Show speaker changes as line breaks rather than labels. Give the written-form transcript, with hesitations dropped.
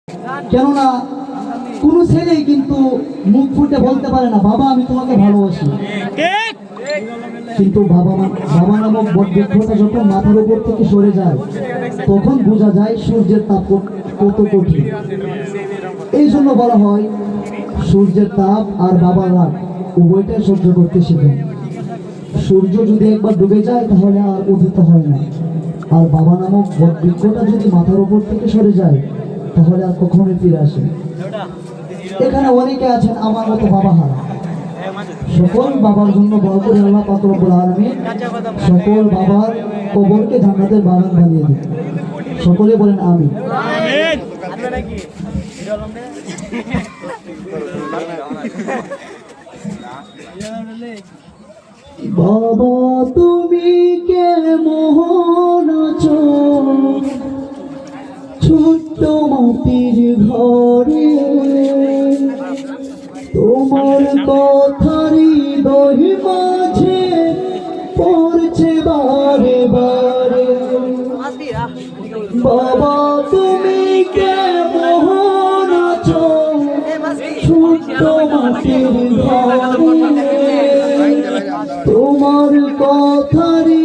কেননা কোনো ছেলেই কিন্তু মুখ ফুটে বলতে পারে না বাবা আমি তোমাকে ভালোবাসি, কিন্তু বাবা নামক বটবৃক্ষটা যখন মাথার উপর থেকে সরে যায় তখন বোঝা যায় সূর্যের তাপ কত কঠিন। এই জন্য বলা হয় সূর্যের তাপ আর বাবার রাগ উভয়টাই সহ্য করতে শিখেন। সূর্য যদি একবার ডুবে যায় তাহলে আর উদিত হয় না, আর বাবা নামক বটবৃক্ষটা যদি মাথার উপর থেকে সরে যায় তাহলে আর কখনোই ফিরে আসে। এখানে অনেকে আছেন আমার মতো বাবা হারা, সকল বাবার জন্য বড় করে আল্লাহ পাক রব্বুল আলামিন সকল বাবার কবরকে জান্নাতের বাগান বানিয়ে দিন। সকলে বলেন আমিন। বাবা তুমি কেমন আছো ছোট্ট মাটির ঘরে, তোমার কথারই দহি মাঝে পড়ছে বারে বারে। বাবা তুমি কেমন আছো ছোট্ট মাটির ঘরে, তোমার কথারই